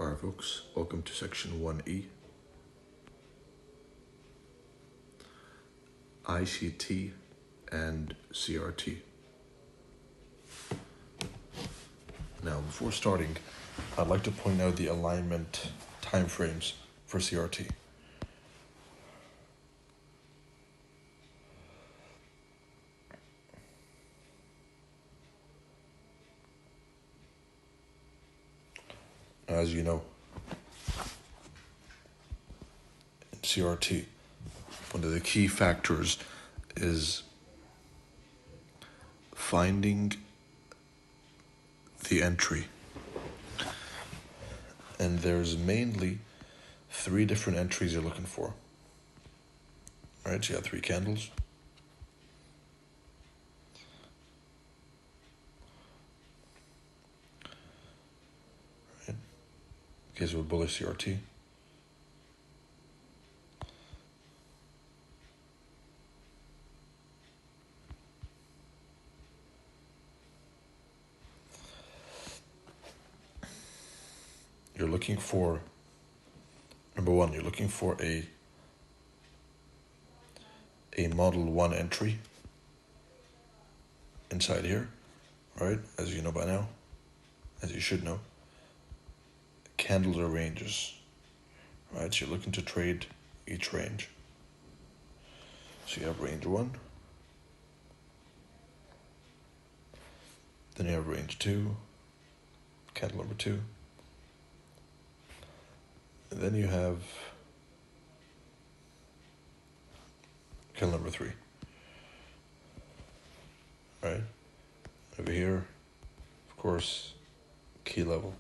Alright folks, welcome to section 1E. ICT and CRT. Now before starting, I'd like to point out the alignment timeframes for CRT. As you know, in CRT, one of the key factors is finding the entry. And there's mainly 3 different entries you're looking for. Alright, so you got 3 candles. Right. In case of a bullish CRT. You're looking for, number 1, you're looking for a model 1 entry inside here, right? As you know by now, as you should know, candles are ranges, right? So you're looking to trade each range. So you have range 1, then you have range 2, candle number 2, and then you have candle number 3, right? Over here, of course, key level.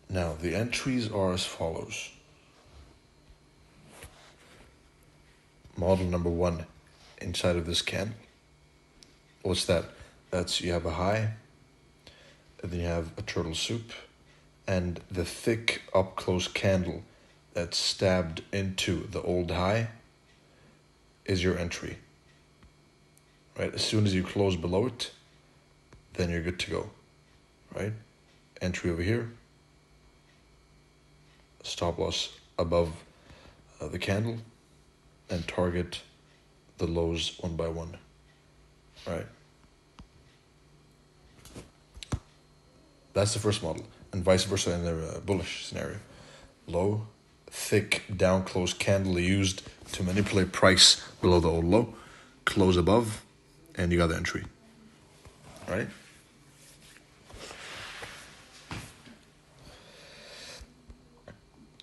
Now, the entries are as follows. Model number 1 inside of this candle. What's that? That's, you have a high, and then you have a turtle soup, and the thick up close candle that's stabbed into the old high is your entry. Right? As soon as you close below it, then you're good to go. Right? Entry over here. Stop loss above the candle, and target the lows one by one. Right? That's the first model, and vice versa in the bullish scenario. Low, thick, down close candle used to manipulate price below the old low, close above, and you got the entry. Right?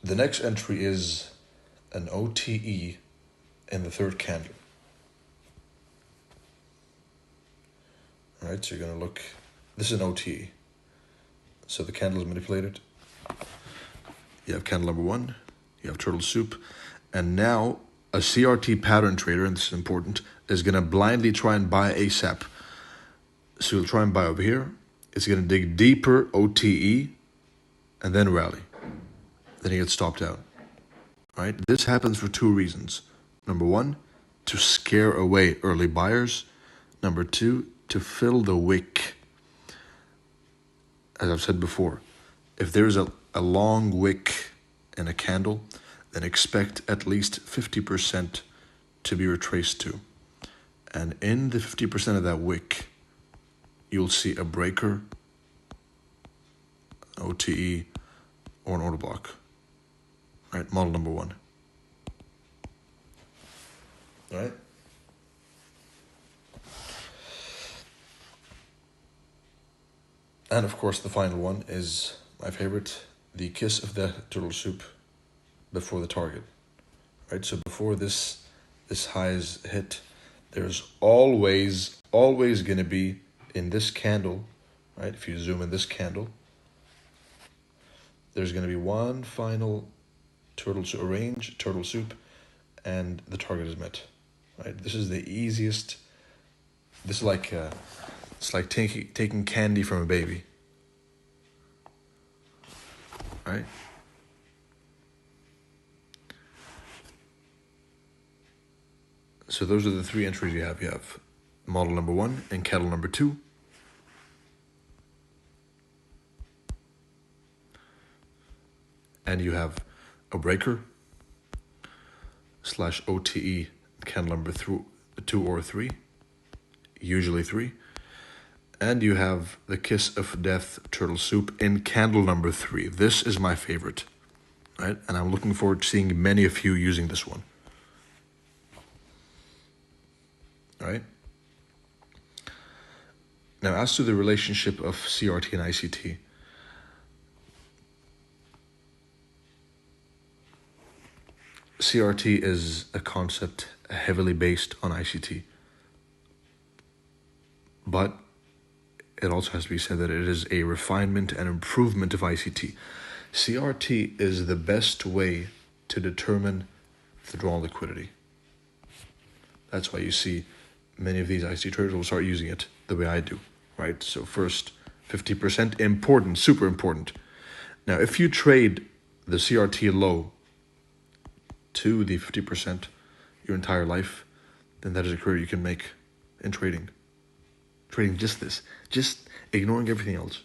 The next entry is an OTE in the 3rd candle. Alright, so you're going to look, this is an OTE. So the candle is manipulated. You have candle number 1, you have turtle soup, and now a CRT pattern trader, and this is important, is going to blindly try and buy ASAP. So you'll try and buy over here. It's going to dig deeper, OTE, and then rally. Then he gets stopped out. Right? This happens for 2 reasons. Number 1, to scare away early buyers. Number 2, to fill the wick. As I've said before, if there's a long wick in a candle, then expect at least 50% to be retraced to. And in the 50% of that wick, you'll see a breaker, OTE, or an order block. Right, model number 1. Right? And of course, the final one is my favorite, the kiss of the turtle soup before the target. Right, so before this high is hit, there's always going to be in this candle, right? If you zoom in this candle, there's going to be one final turtle soup, and the target is met. Right? This is the easiest. This is like it's like taking candy from a baby. Right? So those are the three entries you have. You have model number 1 and candle number 2. And you have a breaker / OTE candle number 2 or 3, usually 3. And you have the Kiss of Death turtle soup in candle number 3. This is my favorite, right? And I'm looking forward to seeing many of you using this one. All right? Now, as to the relationship of CRT and ICT, CRT is a concept heavily based on ICT. But it also has to be said that it is a refinement and improvement of ICT. CRT is the best way to determine the drawn liquidity. That's why you see many of these ICT traders will start using it the way I do, right? So first, 50%, important, super important. Now, if you trade the CRT low to the 50% your entire life, then that is a career you can make in trading. Trading just this, just ignoring everything else.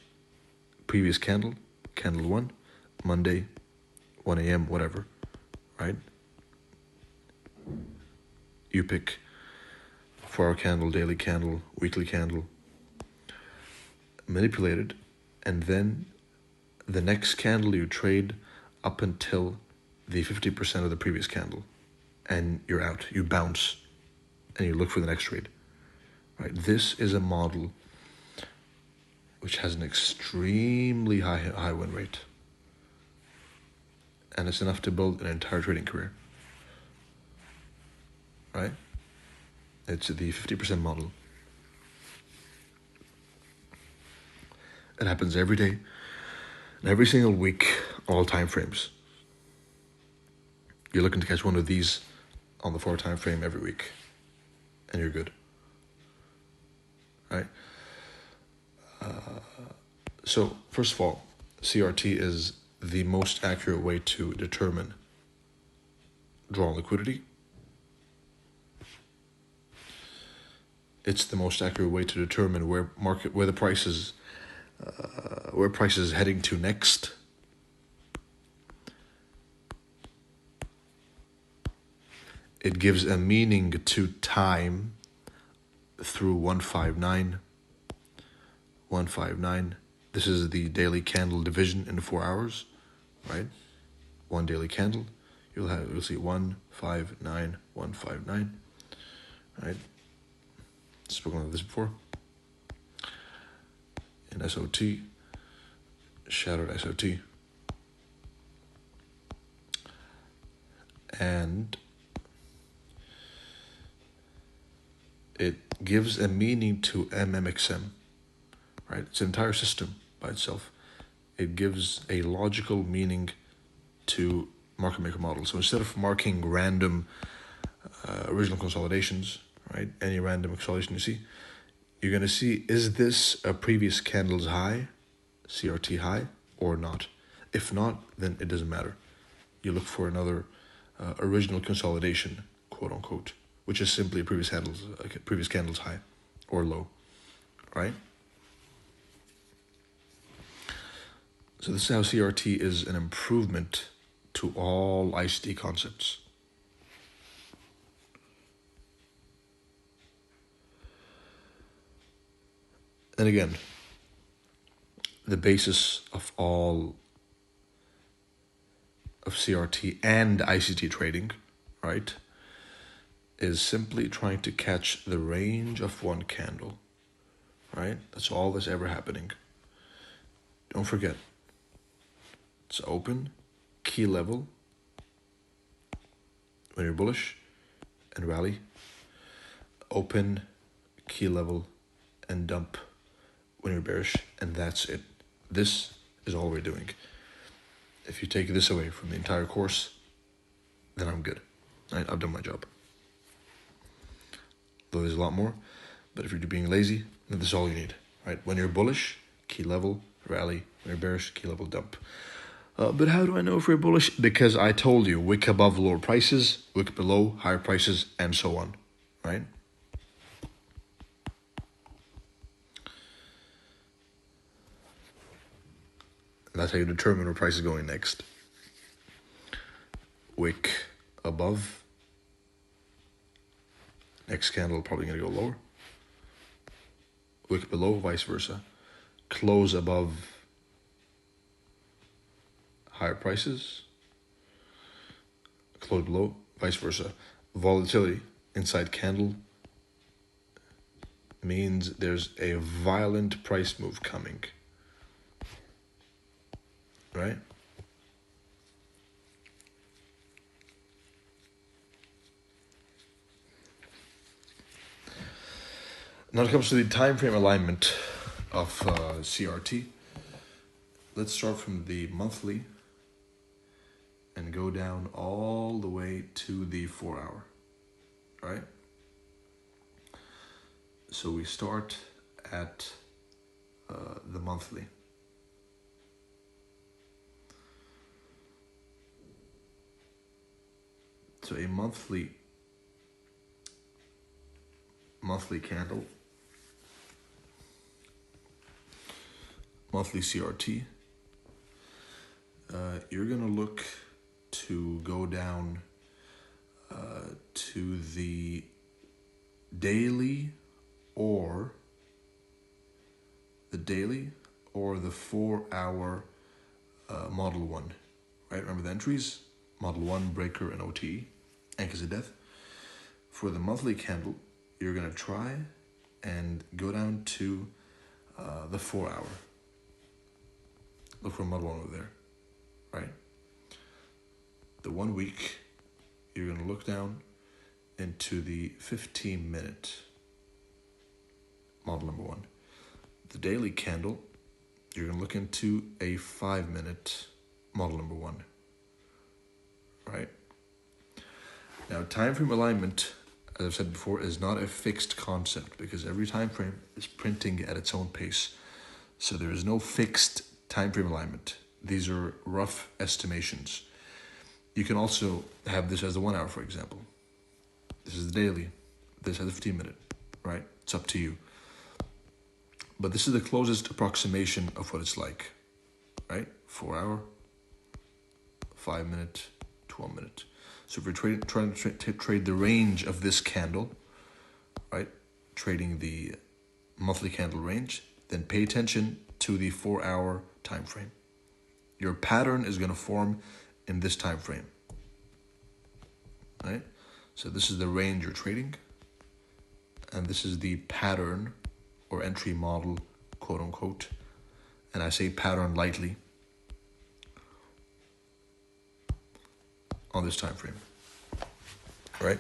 Previous candle, candle 1, Monday, 1 a.m., whatever, right? You pick 4-hour candle, daily candle, weekly candle, manipulate it, and then the next candle you trade up until the 50% of the previous candle, and you're out. You bounce, and you look for the next trade. Right? This is a model which has an extremely high win rate, and it's enough to build an entire trading career. Right? It's the 50% model. It happens every day, and every single week, all time frames. You're looking to catch one of these on the 4 time frame every week, and you're good. Right? So, first of all, CRT is the most accurate way to determine drawn liquidity. It's the most accurate way to determine where the price is heading to next. It gives a meaning to time through 159. 159. This is the daily candle division in 4 hours, right? One daily candle. You'll see 159, 159, right? Spoken of this before. In SOT, shadowed SOT, and it gives a meaning to MMXM, right? It's an entire system by itself. It gives a logical meaning to market maker models. So instead of marking random original consolidations, right? Any random consolidation you see, you're going to see, is this a previous candle's high, CRT high, or not? If not, then it doesn't matter. You look for another original consolidation, quote unquote, which is simply a previous candle's high or low, right? So this is how CRT is an improvement to all ICT concepts. And again, the basis of all of CRT and ICT trading, right, is simply trying to catch the range of one candle, right? That's all that's ever happening. Don't forget, it's open, key level, when you're bullish, and rally, open, key level, and dump when you're bearish, and that's it. This is all we're doing. If you take this away from the entire course, then I'm good. I've done my job. Though there's a lot more, but if you're being lazy, then this is all you need, right? When you're bullish, key level, rally. When you're bearish, key level, dump. But how do I know if we're bullish? Because I told you, wick above lower prices, wick below higher prices, and so on. right? That's how you determine where price is going next. Wick above. Next candle probably going to go lower. Wick below, vice versa. Close above higher prices. Close below, vice versa. Volatility inside candle means there's a violent price move coming. Right? Now it comes to the time frame alignment of CRT. Let's start from the monthly and go down all the way to the 4 hour. Right? So we start at the monthly. So a monthly candle, monthly CRT, you're going to look to go down to the daily or the 4 hour Model 1, right? Remember the entries? Model 1, breaker, and OTE, anchors of death. For the monthly candle, you're going to try and go down to the 4 hour. Look for Model 1 over there, right? The 1 week, you're going to look down into the 15-minute model number 1. The daily candle, you're going to look into a 5-minute model number 1, right? Now, time frame alignment, as I've said before, is not a fixed concept because every time frame is printing at its own pace. So there is no fixed time frame alignment. These are rough estimations. You can also have this as the 1 hour, for example. This is the daily. This has a 15-minute, right? It's up to you. But this is the closest approximation of what it's like, right? 4 hour, 5-minute, 12-minute. So if you're trying to trade the range of this candle, right? Trading the monthly candle range, then pay attention to the 4 hour time frame. Your pattern is going to form in this time frame, right? So this is the range you're trading, and this is the pattern or entry model, quote unquote. And I say pattern lightly on this time frame, right?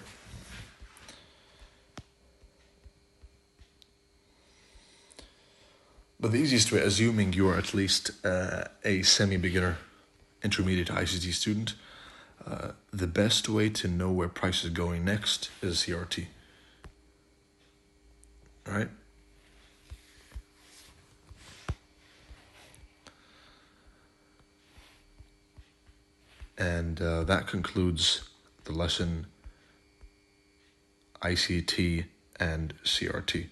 But the easiest way, assuming you are at least a semi-beginner, intermediate ICT student, the best way to know where price is going next is CRT, right? And that concludes the lesson ICT and CRT.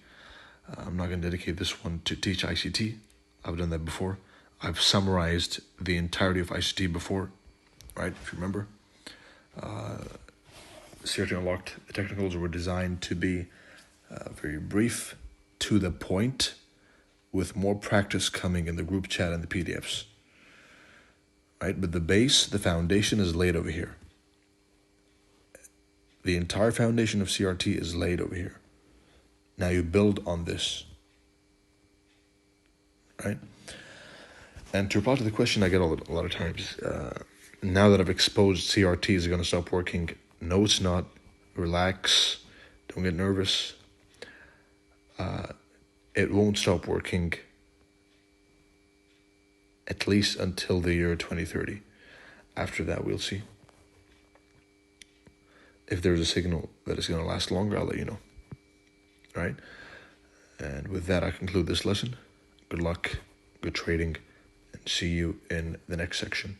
I'm not going to dedicate this one to teach ICT. I've done that before. I've summarized the entirety of ICT before, right? If you remember. CRT Unlocked, the technicals were designed to be very brief, to the point, with more practice coming in the group chat and the PDFs. Right? But the base, the foundation is laid over here. The entire foundation of CRT is laid over here. Now you build on this, right? And to reply to the question I get a lot of times, now that I've exposed CRT, is it going to stop working? No, it's not. Relax. Don't get nervous. It won't stop working at least until the year 2030. After that, we'll see. If there's a signal that it's going to last longer, I'll let you know. Right? And with that, I conclude this lesson. Good luck, good trading, and see you in the next section.